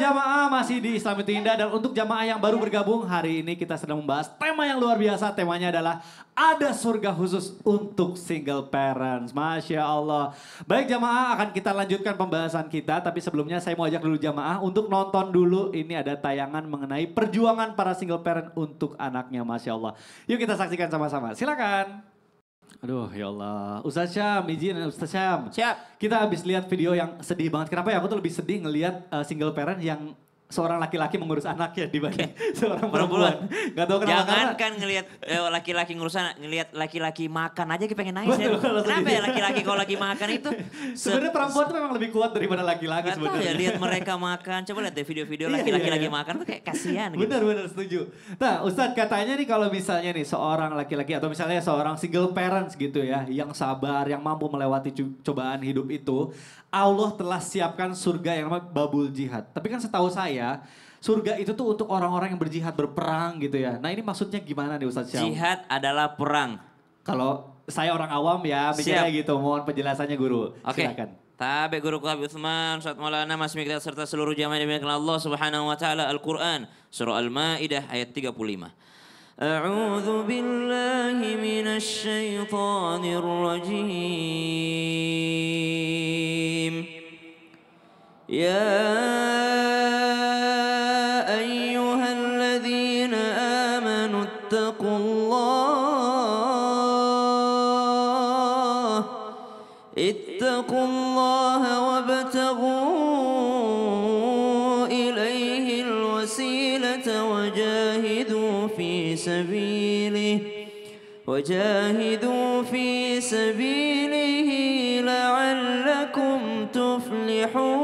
jamaah masih di Islam Itu Indah dan untuk jamaah yang baru bergabung hari ini kita sedang membahas tema yang luar biasa. Temanya adalah ada surga khusus untuk single parents. Masya Allah. Baik jamaah akan kita lanjutkan pembahasan kita tapi sebelumnya saya mau ajak dulu jamaah untuk nonton dulu. Ini ada tayangan mengenai perjuangan para single parent untuk anaknya. Masya Allah. Yuk kita saksikan sama-sama. Silakan. Aduh ya Allah, Ustaz Syam, izin Ustaz Syam. Siap. Kita habis lihat video yang sedih banget. Kenapa ya aku tuh lebih sedih ngelihat single parent yang seorang laki-laki mengurus anaknya dibanding seorang perempuan. Gak tahu kenapa. Jangan kan ngelihat laki-laki ngurusan, ngelihat laki-laki makan aja kita pengen nangis ya. Kenapa ya laki-laki kalau lagi makan itu? Sebenarnya perempuan tuh memang lebih kuat daripada laki-laki sebenarnya. Ya lihat mereka makan, coba lihat deh video-video laki-laki lagi makan tuh kayak kasihan gitu. Benar-benar setuju. Nah Ustadz katanya nih kalau misalnya nih seorang laki-laki atau misalnya seorang single parents gitu ya. Yang sabar, yang mampu melewati cobaan hidup itu. Allah telah siapkan surga yang namanya babul jihad. Tapi kan setahu saya surga itu tuh untuk orang-orang yang berjihad, berperang gitu ya. Nah ini maksudnya gimana nih Ustadz Syam? Jihad adalah perang. Kalau saya orang awam ya mikirnya gitu. Mohon penjelasannya guru. Silakan. Tabe guru Habib Utsman, Ustaz Maulana Mas Mikdad serta seluruh jamaah yang dimuliakan Allah Subhanahu wa taala Al-Qur'an surah Al-Maidah ayat 35. A'udzu billahi minasy syaithanir rajim. Ya ayyuhalladzina amanu ittaqullaha wabtaghu ilaihil wasilata وجاهدوا في سبيله لعلكم تفلحون.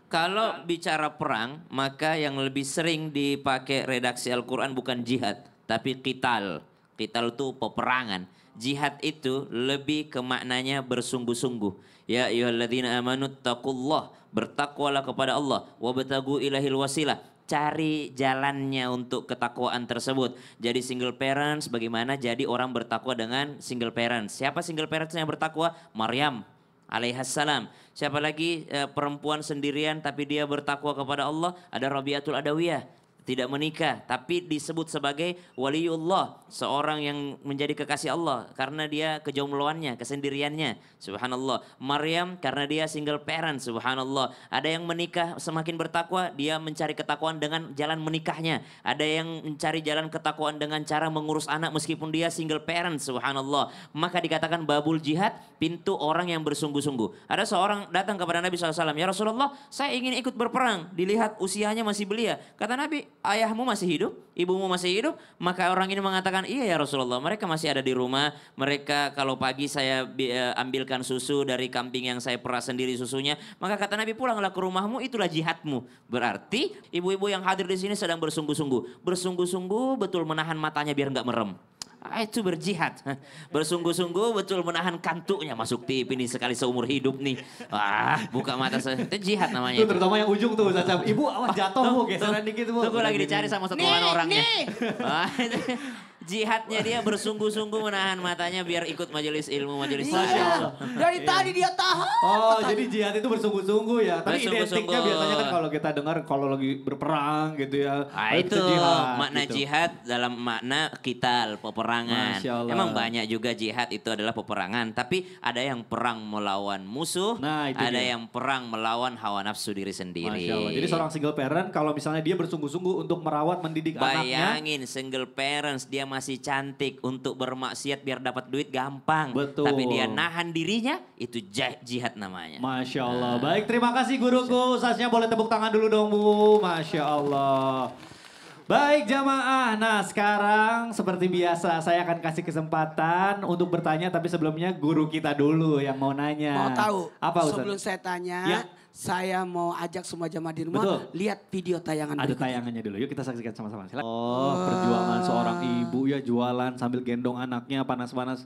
Kalau bicara perang, maka yang lebih sering dipakai redaksi Al-Quran bukan jihad, tapi qital. Qital itu peperangan. Jihad itu lebih ke maknanya bersungguh-sungguh. Ya ayyuhalladzina amanu taqullah, bertakwalah kepada Allah, wabtagu ilahil wasilah. Cari jalannya untuk ketakwaan tersebut. Jadi single parents, bagaimana jadi orang bertakwa dengan single parents. Siapa single parents yang bertakwa? Maryam alaihassalam. Siapa lagi perempuan sendirian tapi dia bertakwa kepada Allah? Ada Rabi'atul Adawiyah. Tidak menikah tapi disebut sebagai waliullah. Seorang yang menjadi kekasih Allah karena dia kejombloannya, kesendiriannya. Subhanallah. Maryam karena dia single parent. Subhanallah. Ada yang menikah semakin bertakwa, dia mencari ketakwaan dengan jalan menikahnya. Ada yang mencari jalan ketakwaan dengan cara mengurus anak meskipun dia single parent. Subhanallah. Maka dikatakan babul jihad, pintu orang yang bersungguh-sungguh. Ada seorang datang kepada Nabi SAW. Ya Rasulullah, saya ingin ikut berperang. Dilihat usianya masih belia. Kata Nabi, ayahmu masih hidup, ibumu masih hidup. Maka orang ini mengatakan, iya ya Rasulullah, mereka masih ada di rumah. Mereka kalau pagi saya ambilkan susu dari kambing yang saya peras sendiri susunya. Maka kata Nabi, pulanglah ke rumahmu, itulah jihadmu. Berarti ibu-ibu yang hadir di sini sedang bersungguh-sungguh. Bersungguh-sungguh betul menahan matanya biar nggak merem. Itu berjihad. Bersungguh-sungguh betul menahan kantuknya. Masuk TV nih sekali seumur hidup nih. Wah, buka mata saya. Itu jihad namanya. Itu terutama yang ujung tuh. Ibu awas jatuh bu, geseran dikit bu. Tunggu lagi dicari sama satu orangnya. Jihadnya dia bersungguh-sungguh menahan matanya biar ikut majelis ilmu, majelis Allah. Dari tadi dia tahan. Oh jadi jihad itu bersungguh-sungguh ya. Tapi identiknya biasanya kan kalau kita dengar kalau lagi berperang gitu ya. Nah, itu jihad, makna gitu. Jihad dalam makna qital, peperangan. Emang banyak juga jihad itu adalah peperangan. Tapi ada yang perang melawan musuh. Nah, ada yang perang melawan hawa nafsu diri sendiri. Masya Allah. Jadi seorang single parent kalau misalnya dia bersungguh-sungguh untuk merawat, mendidik anaknya. Bayangin single parents dia masih cantik untuk bermaksiat biar dapat duit gampang. Betul. Tapi dia nahan dirinya itu jihad namanya. Masya Allah. Baik terima kasih guruku. Ustaznya boleh tepuk tangan dulu dong Bu. Masya Allah. Baik jamaah, nah sekarang seperti biasa saya akan kasih kesempatan untuk bertanya tapi sebelumnya guru kita dulu yang mau nanya. Mau tahu? Apa Ustaz? Sebelum saya tanya, ya. Saya mau ajak semua jamaah di rumah lihat video tayangan Ada tayangannya dulu, yuk kita saksikan sama-sama. Perjuangan seorang ibu ya jualan sambil gendong anaknya panas-panas.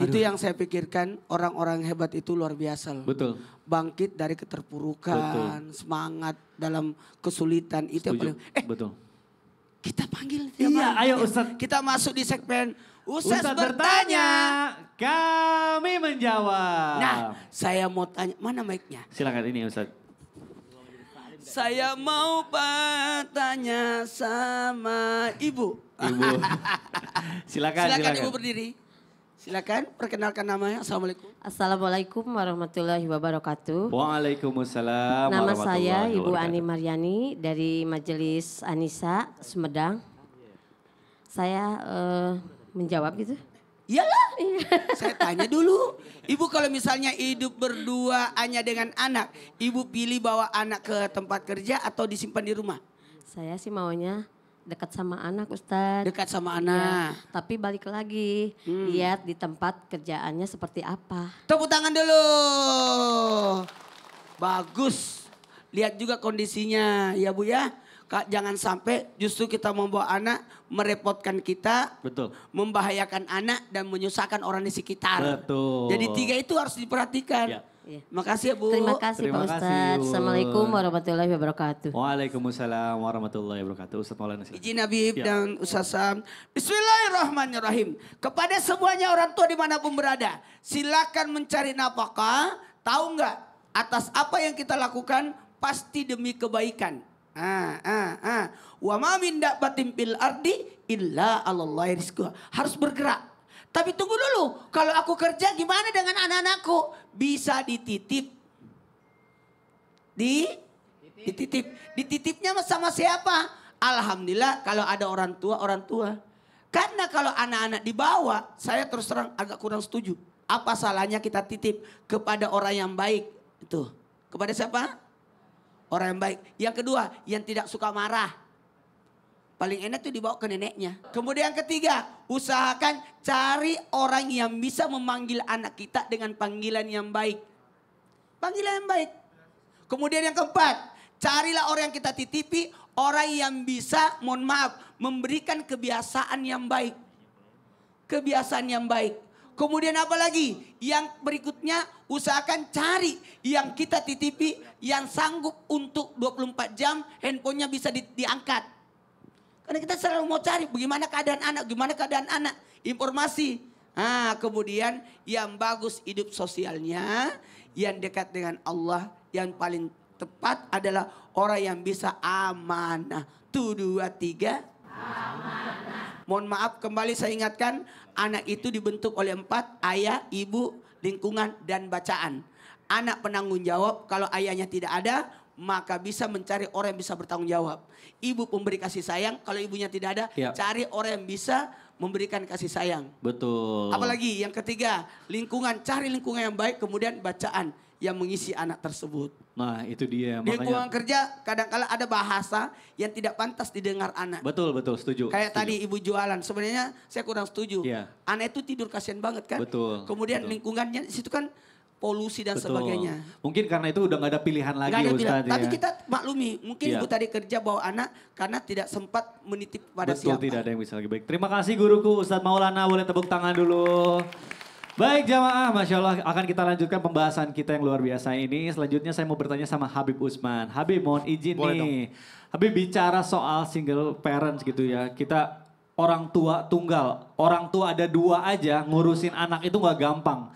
Itu yang saya pikirkan orang-orang hebat itu luar biasa loh. Betul. Bangkit dari keterpurukan, semangat dalam kesulitan itu yang paling. Betul. Kita panggil dia. Iya, ayo Ustaz. Kita masuk di segmen Ustaz Ustadz bertanya. kami menjawab. Nah, saya mau tanya, mana mic-nya? Silakan ini Ustadz. Saya mau bertanya sama Ibu. Ibu. Silakan. Silakan Ibu berdiri. Silakan perkenalkan namanya. Assalamualaikum. Assalamualaikum warahmatullahi wabarakatuh. Waalaikumsalam Nama warahmatullahi saya Ibu wabarakatuh. Ani Maryani dari Majelis Anisa Sumedang. Saya menjawab gitu. Iyalah. Saya tanya dulu. Ibu kalau misalnya hidup berdua hanya dengan anak. Ibu pilih bawa anak ke tempat kerja atau disimpan di rumah? Saya sih maunya dekat sama anak Ustadz. Dekat sama Ya, anak. tapi balik lagi lihat di tempat kerjaannya seperti apa. Tepuk tangan dulu. Bagus. Lihat juga kondisinya ya Bu ya. Kak, jangan sampai justru kita membawa anak merepotkan kita, Betul. membahayakan anak dan menyusahkan orang di sekitar. Betul. Jadi 3 itu harus diperhatikan. Ya. Iya. Makasih ya Bu. Terima kasih Terima Pak kasih, Ustadz. Bu. Assalamualaikum warahmatullahi wabarakatuh. Waalaikumsalam warahmatullahi wabarakatuh. Ustadz Maulana silakan. Izin Habib Ya. dan Ustaz Sam. Bismillahirrahmanirrahim. Kepada semuanya orang tua dimanapun berada. Silakan mencari nafkah. Tahu nggak atas apa yang kita lakukan pasti demi kebaikan. Wa ma min dabbatin fil ardi illa 'alallahi rizquha. Harus bergerak. Tapi tunggu dulu. Kalau aku kerja gimana dengan anak-anakku? Bisa dititip. Dititip. Dititipnya sama siapa? Alhamdulillah kalau ada orang tua. Karena kalau anak-anak dibawa, saya terus terang agak kurang setuju. Apa salahnya kita titip kepada orang yang baik? Itu. Kepada siapa? Orang yang baik. Yang kedua, yang tidak suka marah. Paling enak tuh dibawa ke neneknya. Kemudian yang ketiga, usahakan cari orang yang bisa memanggil anak kita dengan panggilan yang baik. Panggilan yang baik. Kemudian yang keempat, carilah orang yang kita titipi, orang yang bisa, mohon maaf, memberikan kebiasaan yang baik. Kebiasaan yang baik. Kemudian apa lagi? Yang berikutnya usahakan cari yang kita titipi yang sanggup untuk 24 jam handphonenya bisa diangkat. Karena kita selalu mau cari bagaimana keadaan anak, informasi. Kemudian yang bagus hidup sosialnya, yang dekat dengan Allah, yang paling tepat adalah orang yang bisa amanah. 1, 2, 3. Mohon maaf kembali saya ingatkan, anak itu dibentuk oleh 4, ayah, ibu, lingkungan, dan bacaan. Anak penanggung jawab, kalau ayahnya tidak ada, maka bisa mencari orang yang bisa bertanggung jawab. Ibu pemberi kasih sayang, kalau ibunya tidak ada, Ya. cari orang yang bisa memberikan kasih sayang. Betul. Apalagi yang ketiga, lingkungan, cari lingkungan yang baik, kemudian bacaan yang mengisi anak tersebut. Nah itu dia Di lingkungan makanya. kerja kadang-kala ada bahasa yang tidak pantas didengar anak. Betul setuju. Kayak Setuju. tadi ibu jualan, sebenarnya saya kurang setuju. Iya. Anak itu tidur kasihan banget kan. Betul, Kemudian betul. lingkungannya di situ kan polusi dan Betul. sebagainya. Mungkin karena itu udah gak ada pilihan lagi Nggak ada bilang. Ustadz Tapi ya. kita maklumi, mungkin Iya. ibu tadi kerja bawa anak karena tidak sempat menitip pada Betul, siapa. tidak ada yang bisa lagi baik. Terima kasih guruku Ustadz Maulana, boleh tepuk tangan dulu. Baik jamaah, Masya Allah akan kita lanjutkan pembahasan kita yang luar biasa ini. Selanjutnya saya mau bertanya sama Habib Usman. Habib mohon izin Boleh nih. Habib bicara soal single parents gitu ya. Kita orang tua tunggal, orang tua ada 2 aja ngurusin anak itu gak gampang.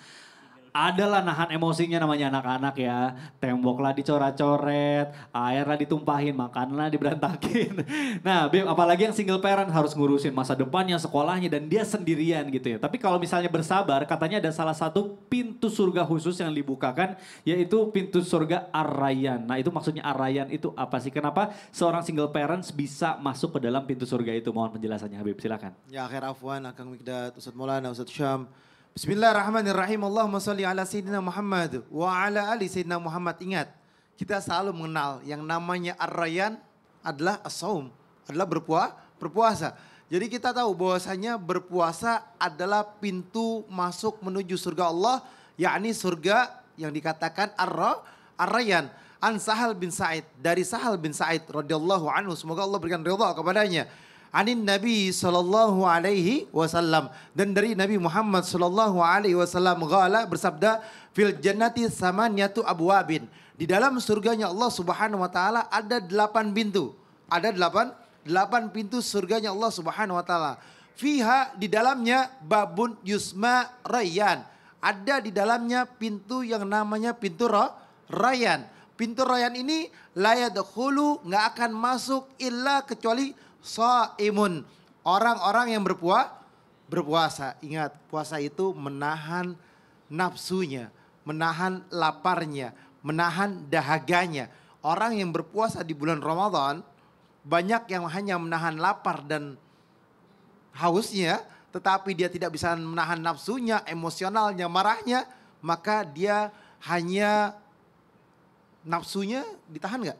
Adalah nahan emosinya namanya anak-anak ya. Temboklah dicoret-coret, airlah ditumpahin, makanlah diberantakin. Nah, Bim, apalagi yang single parent harus ngurusin masa depannya, sekolahnya, dan dia sendirian gitu ya. Tapi kalau misalnya bersabar, katanya ada salah satu pintu surga khusus yang dibukakan, yaitu pintu surga Ar-Rayyan. Nah, itu maksudnya Ar-Rayyan itu apa sih? Kenapa seorang single parents bisa masuk ke dalam pintu surga itu? Mohon penjelasannya Habib, silakan. Ya akhir afwan Akang Mikdad, Ustaz Maulana, Ustaz Syam. Bismillahirrahmanirrahim. Allahumma salli ala Sayyidina Muhammad wa ala ali Sayyidina Muhammad. Ingat, kita selalu mengenal yang namanya Ar-Rayyan adalah as-saum, adalah berpuasa. Jadi kita tahu bahwasanya berpuasa adalah pintu masuk menuju surga Allah, yakni surga yang dikatakan Ar-Rayyan. An Sahal bin Sa'id, dari Sahal bin Sa'id radhiyallahu anhu, semoga Allah berikan ridha kepadanya. Anin Nabi sallallahu alaihi wasallam, dan dari Nabi Muhammad sallallahu alaihi wasallam qala, bersabda, fil jannati samaniyatu abwabin, di dalam surganya Allah Subhanahu wa taala ada 8 pintu. Ada 8 pintu surganya Allah Subhanahu wa taala. Fiha di dalamnya babun yusma rayyan. Ada di dalamnya pintu yang namanya pintu rayyan. Pintu rayyan ini la yadkhulu, nggak akan masuk illa kecuali shaimun. Orang-orang yang berpuasa. Ingat, puasa itu menahan nafsunya, menahan laparnya, menahan dahaganya. Orang yang berpuasa di bulan Ramadan banyak yang hanya menahan lapar dan hausnya, tetapi dia tidak bisa menahan nafsunya, emosionalnya, marahnya, maka dia hanya nafsunya ditahan nggak?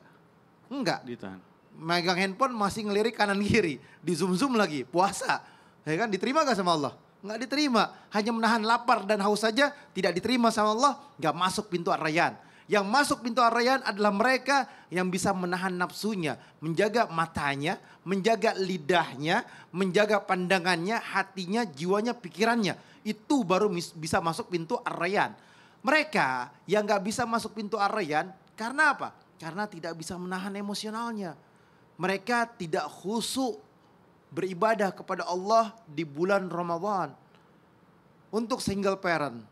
Enggak. Ditahan. Megang handphone masih ngelirik kanan kiri, di zoom lagi, puasa, ya kan? Diterima gak sama Allah? Nggak diterima. Hanya menahan lapar dan haus saja tidak diterima sama Allah, nggak masuk pintu ar-rayyan. Yang masuk pintu ar-rayyan adalah mereka yang bisa menahan nafsunya, menjaga matanya, menjaga lidahnya, menjaga pandangannya, hatinya, jiwanya, pikirannya. Itu baru bisa masuk pintu ar-rayyan. Mereka yang nggak bisa masuk pintu ar-rayyan karena apa? Karena tidak bisa menahan emosionalnya. Mereka tidak khusyuk beribadah kepada Allah di bulan Ramadan. Untuk single parent,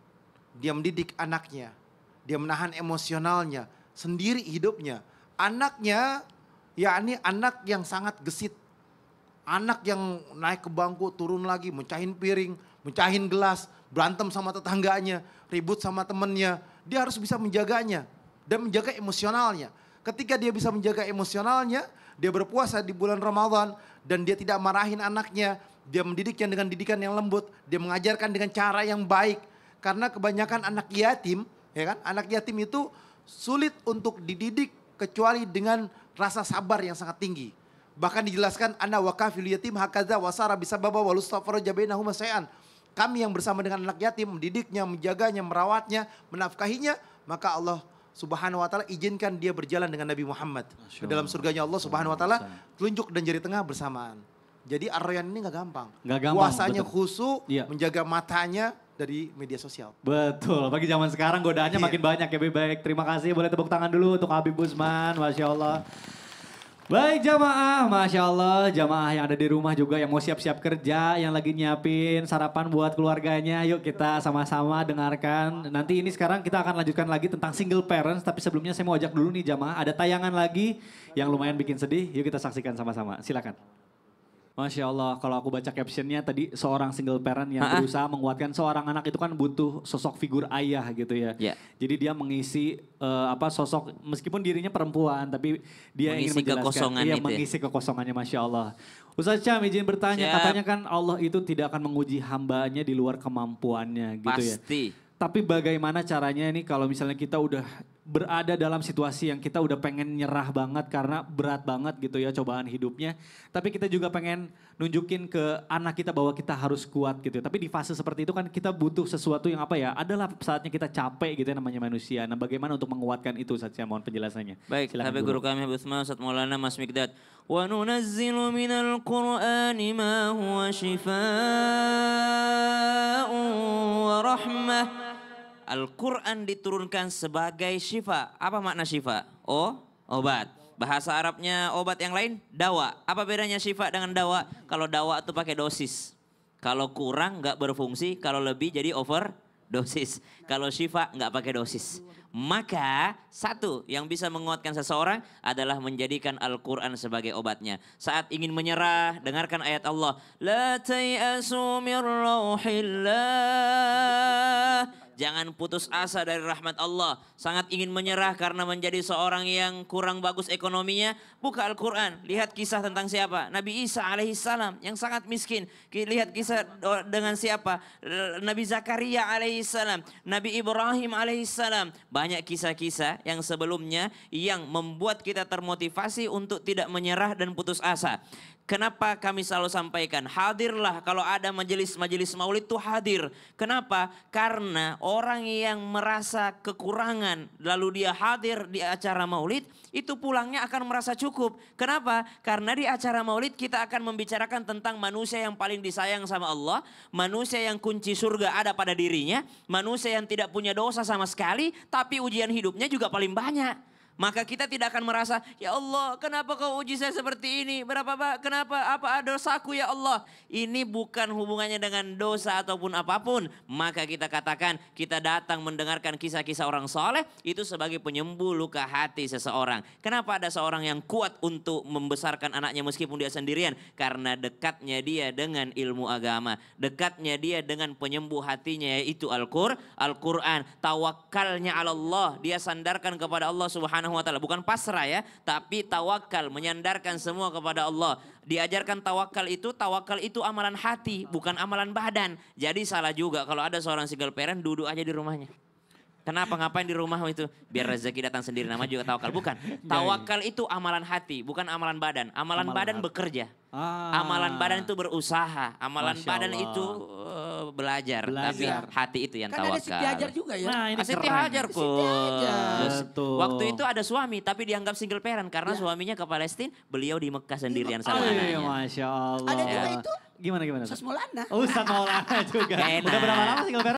dia mendidik anaknya, dia menahan emosionalnya, sendiri hidupnya. Anaknya, yakni anak yang sangat gesit. Anak yang naik ke bangku, turun lagi, mecahin piring, mecahin gelas, berantem sama tetangganya, ribut sama temennya. Dia harus bisa menjaganya dan menjaga emosionalnya. Ketika dia bisa menjaga emosionalnya, dia berpuasa di bulan Ramadan dan dia tidak marahin anaknya, dia mendidiknya dengan didikan yang lembut, dia mengajarkan dengan cara yang baik. Karena kebanyakan anak yatim, ya kan? Anak yatim itu sulit untuk dididik kecuali dengan rasa sabar yang sangat tinggi. Bahkan dijelaskan ana wa kafil yatim hakaza wasara bisababa walustaghfara jabainahum sayan. Kami yang bersama dengan anak yatim mendidiknya, menjaganya, merawatnya, menafkahinya, maka Allah Subhanahu wa taala izinkan dia berjalan dengan Nabi Muhammad ke dalam surganya Allah Subhanahu wa taala, telunjuk dan jari tengah bersamaan. Jadi ar-rayyan ini gak gampang. Gak gampang. Puasanya khusyuk, Iya. menjaga matanya dari media sosial. Betul, bagi zaman sekarang godaannya makin banyak ya. Baik, terima kasih. Boleh tepuk tangan dulu untuk Habib Usman, Masya Allah. Baik jamaah, Masya Allah, jamaah yang ada di rumah juga yang mau siap-siap kerja, yang lagi nyiapin sarapan buat keluarganya, yuk kita sama-sama dengarkan. Nanti ini sekarang kita akan lanjutkan lagi tentang single parents, tapi sebelumnya saya mau ajak dulu nih jamaah, ada tayangan lagi yang lumayan bikin sedih, yuk kita saksikan sama-sama, silakan. Masya Allah, kalau aku baca captionnya tadi seorang single parent yang berusaha menguatkan seorang anak itu kan butuh sosok figur ayah gitu ya. Ya. Jadi dia mengisi sosok meskipun dirinya perempuan tapi dia Mengisi ingin menjelaskan. kekosongan Iya, itu ya. mengisi kekosongannya Masya Allah. Ustaz Syam izin bertanya, Siap. katanya kan Allah itu tidak akan menguji hambanya di luar kemampuannya gitu ya. Pasti. Tapi bagaimana caranya ini kalau misalnya kita udah berada dalam situasi yang kita udah pengen nyerah banget karena berat banget gitu ya cobaan hidupnya. Tapi kita juga pengen nunjukin ke anak kita bahwa kita harus kuat gitu. Tapi di fase seperti itu kan kita butuh sesuatu yang apa ya, adalah saatnya kita capek gitu ya namanya manusia. Nah bagaimana untuk menguatkan itu Ustaz Syam, mohon penjelasannya. Baik, Silakan, sampai guru kami Habib Utsman Ustaz Maulana Mas Mikdad. Wa nunazzilu minal Qur'ani ma huwa shifaa'un wa rahmah. Al-Quran diturunkan sebagai syifa. Apa makna syifa? Obat. Bahasa Arabnya obat yang lain, dawa. Apa bedanya syifa dengan dawa? Kalau dawa itu pakai dosis. Kalau kurang nggak berfungsi, kalau lebih jadi overdosis. Kalau syifa nggak pakai dosis. Maka satu yang bisa menguatkan seseorang adalah menjadikan Al-Quran sebagai obatnya. Saat ingin menyerah, dengarkan ayat Allah. La tay'asu min rauhillah. Jangan putus asa dari rahmat Allah. Sangat ingin menyerah karena menjadi seorang yang kurang bagus ekonominya. Buka Al-Quran. Lihat kisah tentang siapa? Nabi Isa alaihissalam yang sangat miskin. Lihat kisah dengan siapa? Nabi Zakaria alaihissalam. Nabi Ibrahim alaihissalam. Banyak kisah-kisah yang sebelumnya yang membuat kita termotivasi untuk tidak menyerah dan putus asa. Kenapa kami selalu sampaikan, hadirlah kalau ada majelis-majelis maulid itu hadir. Kenapa? Karena orang yang merasa kekurangan lalu dia hadir di acara maulid, itu pulangnya akan merasa cukup. Kenapa? Karena di acara maulid kita akan membicarakan tentang manusia yang paling disayang sama Allah, manusia yang kunci surga ada pada dirinya, manusia yang tidak punya dosa sama sekali, tapi ujian hidupnya juga paling banyak. Maka kita tidak akan merasa, ya Allah kenapa kau uji saya seperti ini? Kenapa apa dosaku ya Allah? Ini bukan hubungannya dengan dosa ataupun apapun. Maka kita katakan kita datang mendengarkan kisah-kisah orang soleh itu sebagai penyembuh luka hati seseorang. Kenapa ada seorang yang kuat untuk membesarkan anaknya meskipun dia sendirian? Karena dekatnya dia dengan ilmu agama. Dekatnya dia dengan penyembuh hatinya yaitu Al-Quran. Tawakalnya ala Allah. Dia sandarkan kepada Allah Subhanahu wa taala, bukan pasrah ya, tapi tawakal, menyandarkan semua kepada Allah. Diajarkan tawakal itu amalan hati, bukan amalan badan. Jadi salah juga kalau ada seorang single parent duduk aja di rumahnya. Kenapa ngapain di rumah itu? Biar rezeki datang sendiri, nama juga tawakal. Bukan. Tawakal itu amalan hati, bukan amalan badan. Amalan badan bekerja. Amalan badan itu berusaha. Amalan Masya badan Allah. itu belajar. Tapi hati itu yang Kan ada tawakal. Siti Hajar juga ya. Nah ini Siti keren. Hajar kok. Betul. Waktu itu ada suami tapi dianggap single parent karena suaminya ke Palestina, beliau di Mekah sendirian sama Oh, iya, anaknya. Masya Allah. Ada juga itu. Gimana? Ustaz Maulana. Ustaz Maulana juga. Enak. Udah berapa lama single parent?